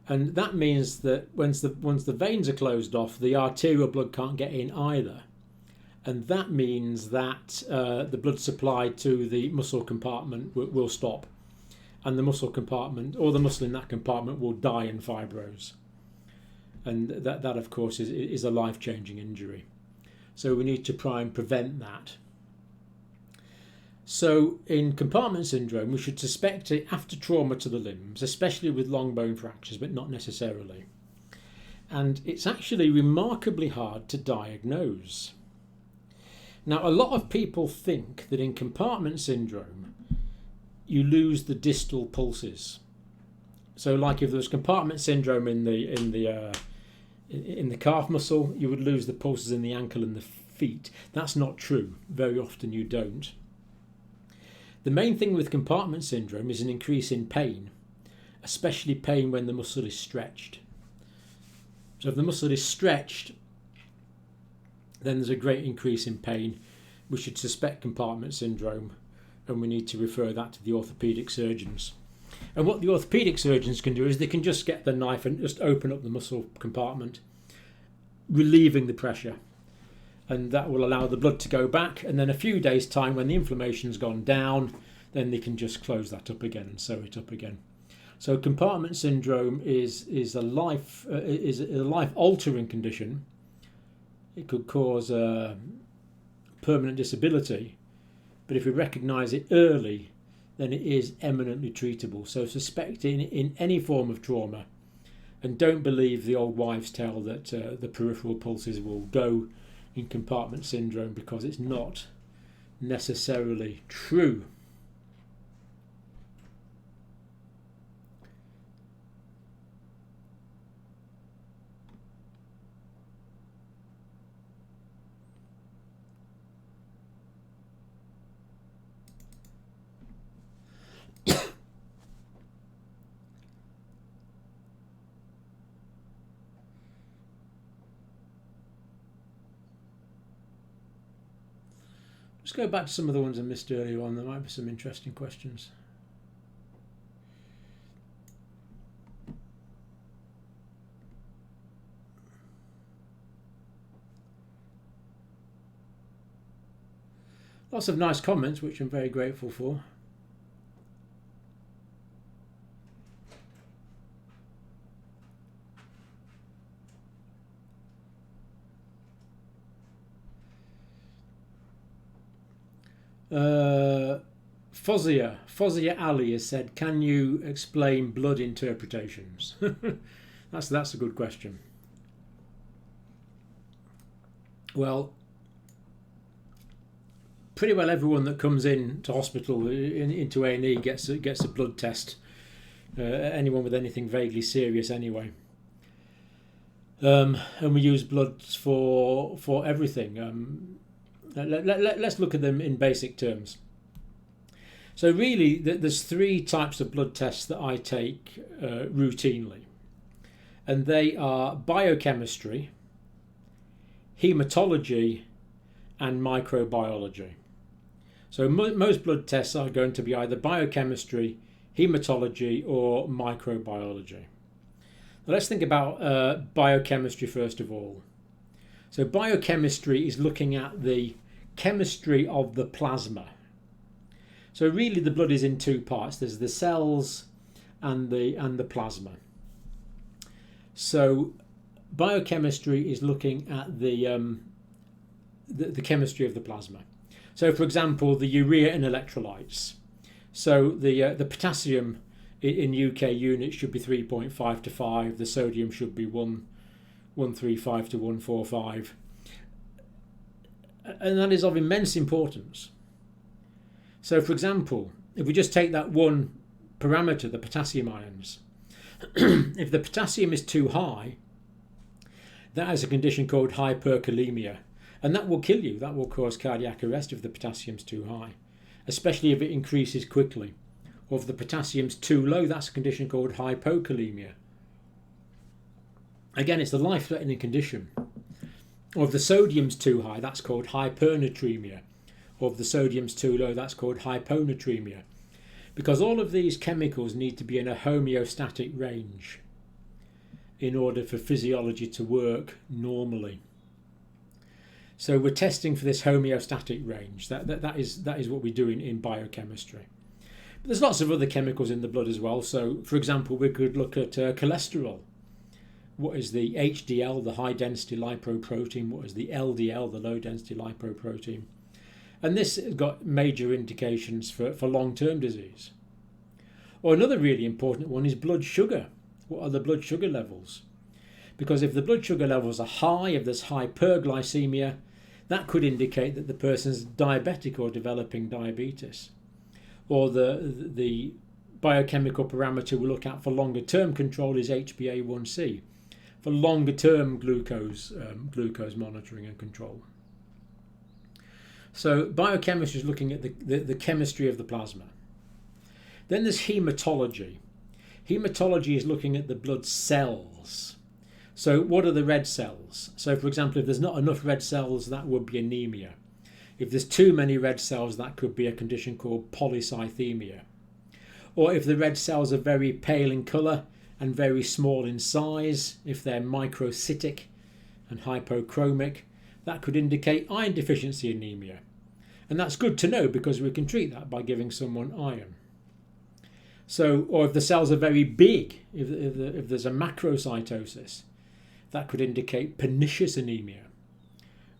And that means that once the veins are closed off, the arterial blood can't get in either. And that means that the blood supply to the muscle compartment will stop. And the muscle compartment, or the muscle in that compartment, will die and fibrose. And that of course, is a life-changing injury. So we need to try and prevent that. So in compartment syndrome, we should suspect it after trauma to the limbs, especially with long bone fractures, but not necessarily. And it's actually remarkably hard to diagnose. Now, a lot of people think that in compartment syndrome, you lose the distal pulses. So, like if there was compartment syndrome in the calf muscle, you would lose the pulses in the ankle and the feet. That's not true. Very often you don't. The main thing with compartment syndrome is an increase in pain, especially pain when the muscle is stretched. So if the muscle is stretched, then there's a great increase in pain. We should suspect compartment syndrome, and we need to refer that to the orthopaedic surgeons. And what the orthopaedic surgeons can do is they can just get the knife and just open up the muscle compartment, relieving the pressure. And that will allow the blood to go back, and then a few days' time, when the inflammation's gone down, then they can just close that up again and sew it up again. So compartment syndrome is a life-altering condition. It could cause permanent disability, but if we recognise it early, then it is eminently treatable. So suspect it in any form of trauma, and don't believe the old wives' tale that the peripheral pulses will go in compartment syndrome, because it's not necessarily true. Let's go back to some of the ones I missed earlier on. There might be some interesting questions. Lots of nice comments, which I'm very grateful for. Fozia Ali has said, can you explain blood interpretations? That's a good question. Well, pretty well everyone that comes in to hospital into A&E gets a blood test. Anyone with anything vaguely serious anyway. And we use bloods for everything. Let's look at them in basic terms. So really, there's three types of blood tests that I take routinely, and they are biochemistry, hematology, and microbiology. So most blood tests are going to be either biochemistry, hematology, or microbiology. Now let's think about biochemistry first of all. So biochemistry is looking at the chemistry of the plasma. So really the blood is in two parts. There's the cells and the plasma. So biochemistry is looking at the chemistry of the plasma. So for example, the urea and electrolytes. So the potassium in UK units should be 3.5 to 5. The sodium should be 135 to 145. And that is of immense importance. So for example, if we just take that one parameter, the potassium ions, if the potassium is too high, that has a condition called hyperkalemia, and that will kill you. That will cause cardiac arrest if the potassium's too high, especially if it increases quickly. Or if the potassium's too low, that's a condition called hypokalemia. Again, it's a life-threatening condition. Or if the sodium's too high, that's called hypernatremia. Or if the sodium's too low, that's called hyponatremia. Because all of these chemicals need to be in a homeostatic range. in order for physiology to work normally. So we're testing for this homeostatic range. That is what we do in biochemistry. But there's lots of other chemicals in the blood as well. So, for example, we could look at cholesterol. What is the HDL, the high density lipoprotein? What is the LDL, the low density lipoprotein? And this has got major indications for long-term disease. Or another really important one is blood sugar. What are the blood sugar levels? Because if the blood sugar levels are high, if there's hyperglycemia, that could indicate that the person's diabetic or developing diabetes. Or the biochemical parameter we look at for longer term control is HbA1c, for longer term glucose monitoring and control. So biochemistry is looking at the chemistry of the plasma. Then there's hematology. Hematology is looking at the blood cells. So what are the red cells? So for example, if there's not enough red cells, that would be anemia. If there's too many red cells, that could be a condition called polycythemia. Or if the red cells are very pale in colour and very small in size, if they're microcytic and hypochromic, that could indicate iron deficiency anemia. And that's good to know because we can treat that by giving someone iron. So, or if the cells are very big, if there's a macrocytosis, that could indicate pernicious anemia,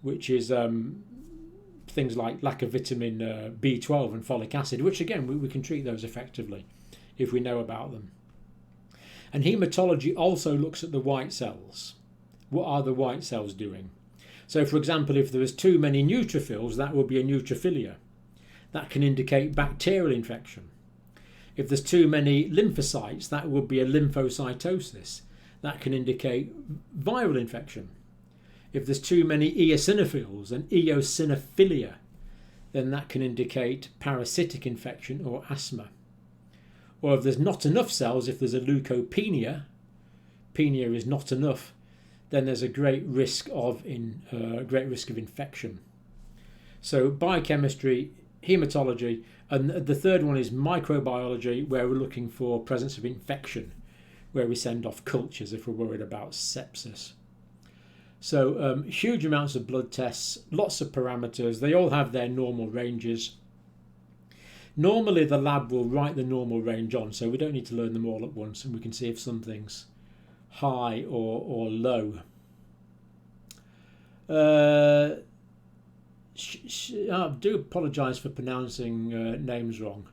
which is things like lack of vitamin B12 and folic acid, which again we can treat those effectively if we know about them. And hematology also looks at the white cells. What are the white cells doing? So for example, if there is too many neutrophils, that will be a neutrophilia. That can indicate bacterial infection. If there's too many lymphocytes, that would be a lymphocytosis. That can indicate viral infection. If there's too many eosinophils and eosinophilia, then that can indicate parasitic infection or asthma. Or if there's not enough cells, if there's a leukopenia, penia is not enough, then there's a great risk of infection. So biochemistry, hematology, and the third one is microbiology, where we're looking for presence of infection, where we send off cultures if we're worried about sepsis. So huge amounts of blood tests, lots of parameters, they all have their normal ranges. Normally the lab will write the normal range on, so we don't need to learn them all at once, and we can see if something's high or low. I do apologise for pronouncing names wrong.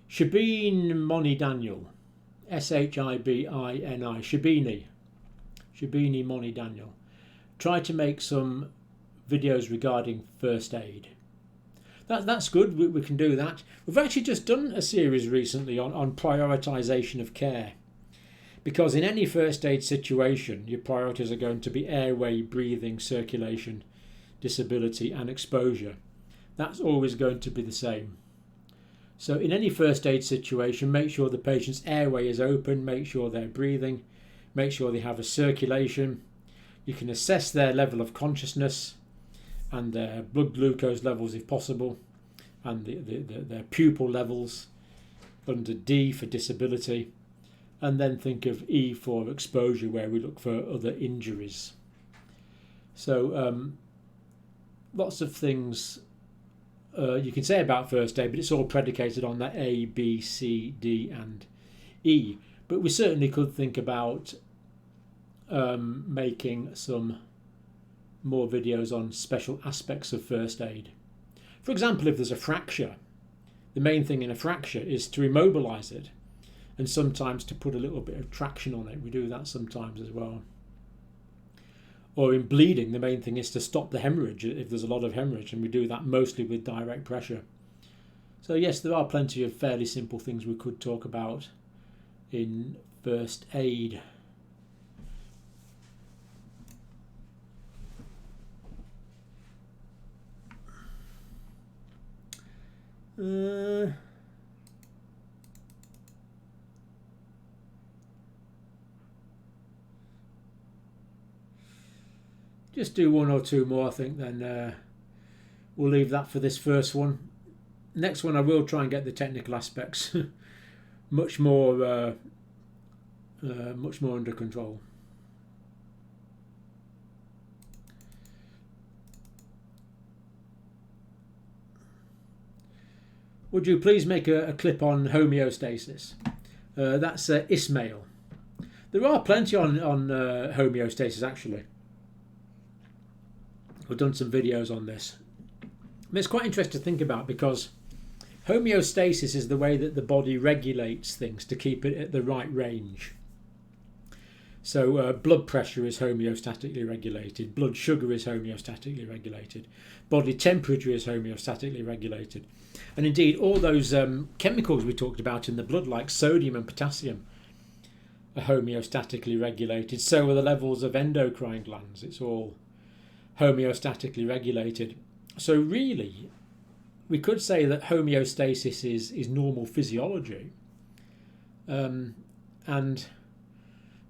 Shabini Moni Daniel, Shibini, Shabini Moni Daniel. Try to make some videos regarding first aid. That's good, we can do that. We've actually just done a series recently on prioritisation of care. Because in any first aid situation, your priorities are going to be airway, breathing, circulation, disability and exposure. That's always going to be the same. So in any first aid situation, make sure the patient's airway is open, make sure they're breathing, make sure they have a circulation. You can assess their level of consciousness and their blood glucose levels if possible, and their pupil levels under D for disability, and then think of E for exposure, where we look for other injuries. So lots of things you can say about first aid, but it's all predicated on that A, B, C, D and E. But we certainly could think about making some more videos on special aspects of first aid. For example, if there's a fracture, the main thing in a fracture is to immobilise it, and sometimes to put a little bit of traction on it. We do that sometimes as well. Or in bleeding, the main thing is to stop the hemorrhage if there's a lot of hemorrhage, and we do that mostly with direct pressure. So yes, there are plenty of fairly simple things we could talk about in first aid. Just do one or two more, I think, then we'll leave that for this first one. Next one I will try and get the technical aspects much more under control. Would you please make a clip on homeostasis? That's Ismail. There are plenty on homeostasis actually. I've done some videos on this. It's quite interesting to think about because homeostasis is the way that the body regulates things to keep it at the right range. So blood pressure is homeostatically regulated, blood sugar is homeostatically regulated, body temperature is homeostatically regulated. And indeed all those chemicals we talked about in the blood like sodium and potassium are homeostatically regulated. So are the levels of endocrine glands, it's all homeostatically regulated. So really we could say that homeostasis is normal physiology, and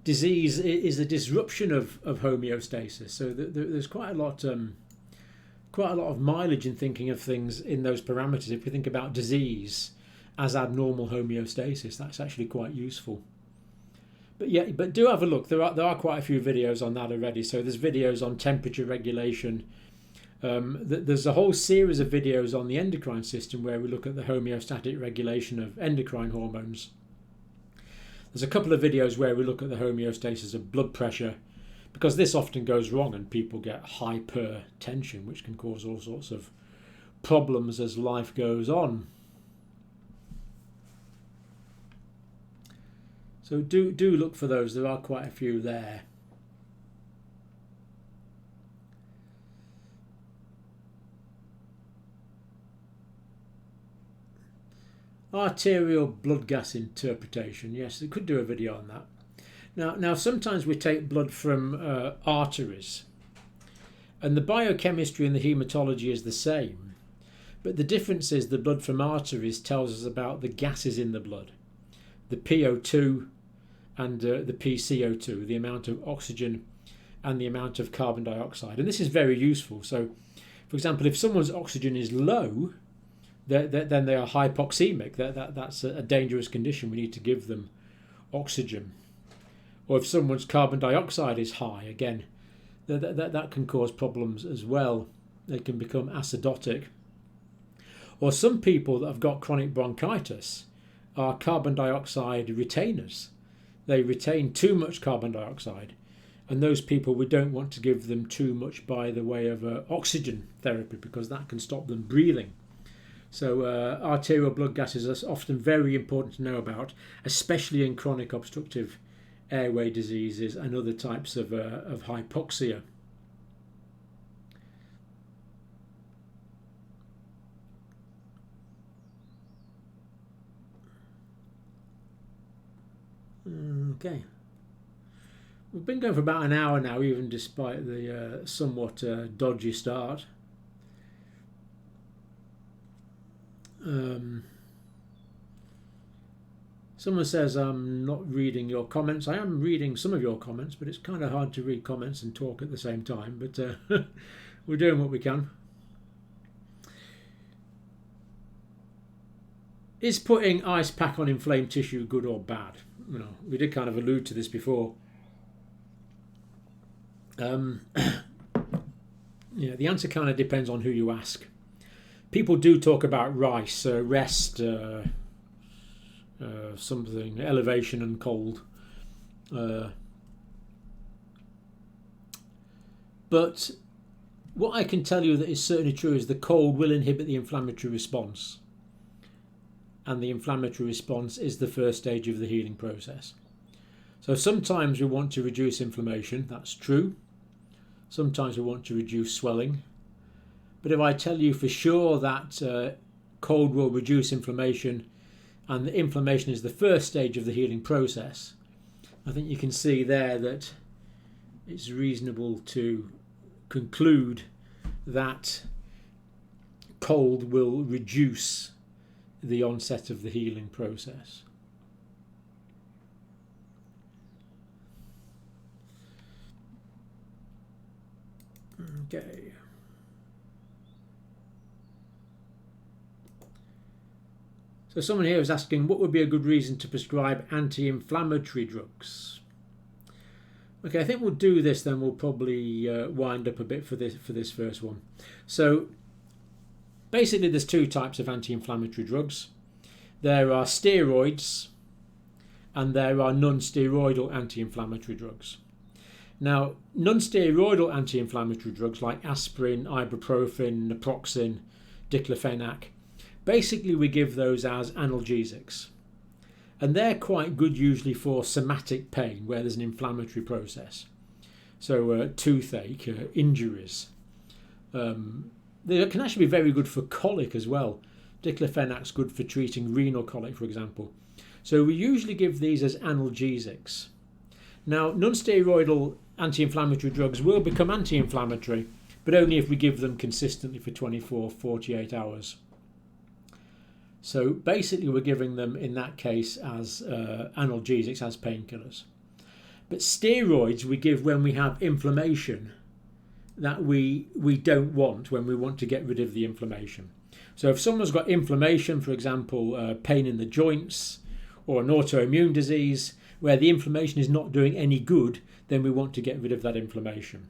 disease is a disruption of homeostasis. So there's quite a lot of mileage in thinking of things in those parameters. If we think about disease as abnormal homeostasis, that's actually quite useful. But do have a look. There are quite a few videos on that already. So there's videos on temperature regulation. There's a whole series of videos on the endocrine system where we look at the homeostatic regulation of endocrine hormones. There's a couple of videos where we look at the homeostasis of blood pressure, because this often goes wrong and people get hypertension, which can cause all sorts of problems as life goes on. So do look for those. There are quite a few there. Arterial blood gas interpretation. Yes, I could do a video on that. Now sometimes we take blood from arteries, and the biochemistry and the hematology is the same, but the difference is the blood from arteries tells us about the gases in the blood, the PO2 and the PCO2, the amount of oxygen and the amount of carbon dioxide. And this is very useful. So, for example, if someone's oxygen is low, then they are hypoxemic. That's a dangerous condition. We need to give them oxygen. Or if someone's carbon dioxide is high, again, that can cause problems as well. They can become acidotic. Or some people that have got chronic bronchitis are carbon dioxide retainers. They retain too much carbon dioxide, and those people, we don't want to give them too much by the way of oxygen therapy, because that can stop them breathing. So arterial blood gases are often very important to know about, especially in chronic obstructive airway diseases and other types of hypoxia. Okay. We've been going for about an hour now, even despite the somewhat dodgy start. Someone says I'm not reading your comments. I am reading some of your comments, but it's kind of hard to read comments and talk at the same time. But we're doing what we can. Is putting ice pack on inflamed tissue good or bad? You know, we did kind of allude to this before. Yeah, the answer kind of depends on who you ask. People do talk about rice, rest, something, elevation and cold. But what I can tell you that is certainly true is the cold will inhibit the inflammatory response. And the inflammatory response is the first stage of the healing process. So sometimes we want to reduce inflammation, that's true. Sometimes we want to reduce swelling. But if I tell you for sure that cold will reduce inflammation and the inflammation is the first stage of the healing process, I think you can see there that it's reasonable to conclude that cold will reduce the onset of the healing process. Okay. So someone here is asking, what would be a good reason to prescribe anti-inflammatory drugs? Okay, I think we'll do this, then we'll probably wind up a bit for this first one. So Basically, there's two types of anti-inflammatory drugs. There are steroids and there are non-steroidal anti-inflammatory drugs. Now, non-steroidal anti-inflammatory drugs like aspirin, ibuprofen, naproxen, diclofenac, basically we give those as analgesics. And they're quite good usually for somatic pain where there's an inflammatory process. So toothache, injuries. They can actually be very good for colic as well. Diclofenac's good for treating renal colic, for example. So we usually give these as analgesics. Now, non-steroidal anti-inflammatory drugs will become anti-inflammatory, but only if we give them consistently for 24, 48 hours. So basically we're giving them in that case as analgesics, as painkillers. But steroids we give when we have inflammation that we don't want, when we want to get rid of the inflammation. So if someone's got inflammation, for example, pain in the joints or an autoimmune disease where the inflammation is not doing any good, then we want to get rid of that inflammation.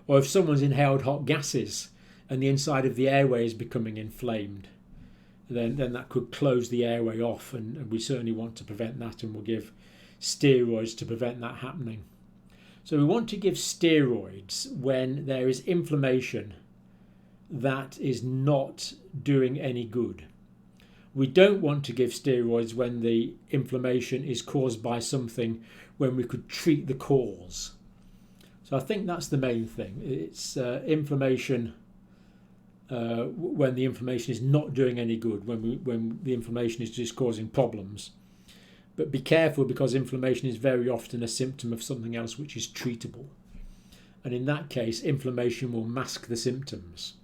Or if someone's inhaled hot gases and the inside of the airway is becoming inflamed, then that could close the airway off, and we certainly want to prevent that, and we'll give steroids to prevent that happening. So we want to give steroids when there is inflammation that is not doing any good. We don't want to give steroids when the inflammation is caused by something, when we could treat the cause. So I think that's the main thing. It's inflammation when the inflammation is not doing any good, when the inflammation is just causing problems. But be careful, because inflammation is very often a symptom of something else which is treatable. And in that case, inflammation will mask the symptoms.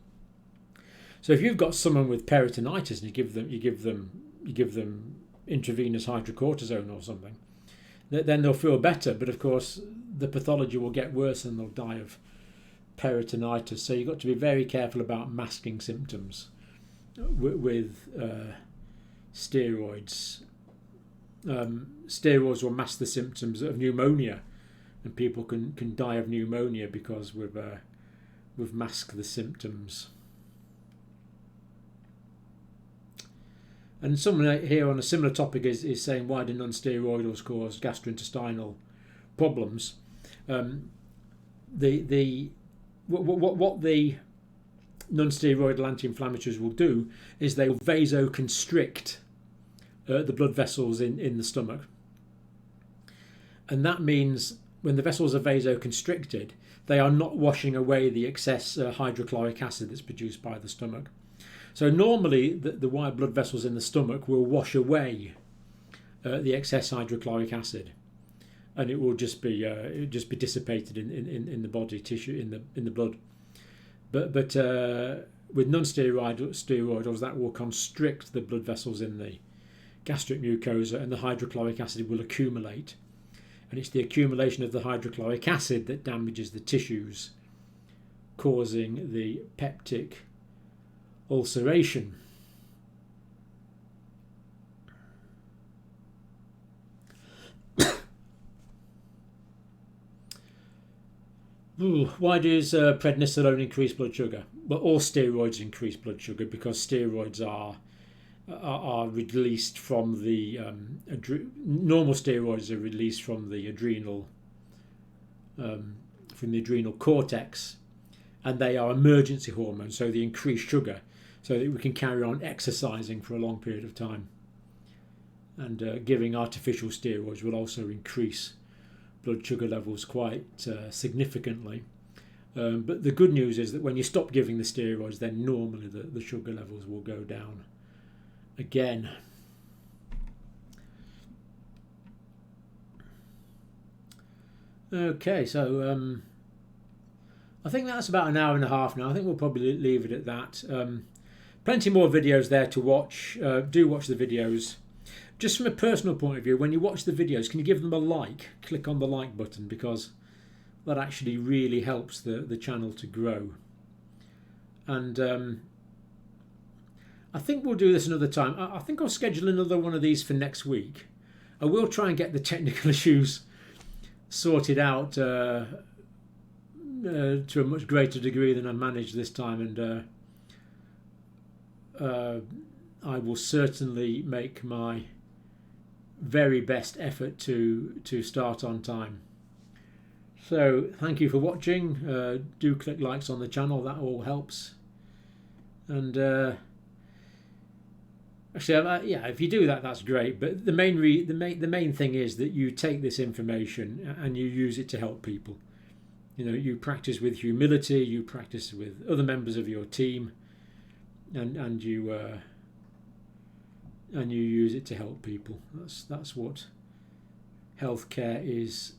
So if you've got someone with peritonitis and you give them intravenous hydrocortisone or something, then they'll feel better. But of course, the pathology will get worse and they'll die of peritonitis. So you've got to be very careful about masking symptoms with steroids. Steroids will mask the symptoms of pneumonia, and people can die of pneumonia because we've masked the symptoms. And someone here on a similar topic is saying, why do non-steroidals cause gastrointestinal problems? What the non-steroidal anti-inflammatories will do is they will vasoconstrict the blood vessels in the stomach. And that means when the vessels are vasoconstricted, they are not washing away the excess hydrochloric acid that's produced by the stomach. So normally the white blood vessels in the stomach will wash away the excess hydrochloric acid, and it will just be dissipated in the body tissue, in the blood. But with non-steroidals, that will constrict the blood vessels in the gastric mucosa, and the hydrochloric acid will accumulate. And it's the accumulation of the hydrochloric acid that damages the tissues, causing the peptic ulceration. Why does prednisolone increase blood sugar? Well, all steroids increase blood sugar because steroids are released from the normal steroids are released from the adrenal cortex, and they are emergency hormones, so they increase sugar so that we can carry on exercising for a long period of time. And giving artificial steroids will also increase blood sugar levels quite significantly. But the good news is that when you stop giving the steroids, then normally the sugar levels will go down again. Okay, so I think that's about an hour and a half now. I think we'll probably leave it at that. Plenty more videos there to watch. Do watch the videos. Just from a personal point of view, when you watch the videos, can you give them a like? Click on the like button, because that actually really helps the channel to grow. And I think we'll do this another time. I think I'll schedule another one of these for next week. I will try and get the technical issues sorted out to a much greater degree than I managed this time, and I will certainly make my very best effort to start on time. So thank you for watching. Do click likes on the channel, that all helps. And actually, yeah, if you do that, that's great. But the main thing is that you take this information and you use it to help people. You know, you practice with humility, you practice with other members of your team, and you use it to help people. That's what healthcare is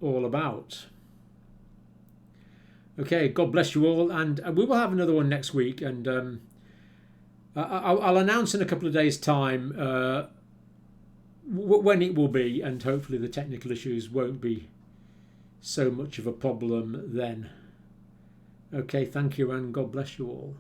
all about. Okay, God bless you all, and we will have another one next week, and I'll announce in a couple of days' time when it will be, and hopefully the technical issues won't be so much of a problem then. Okay, thank you, and God bless you all.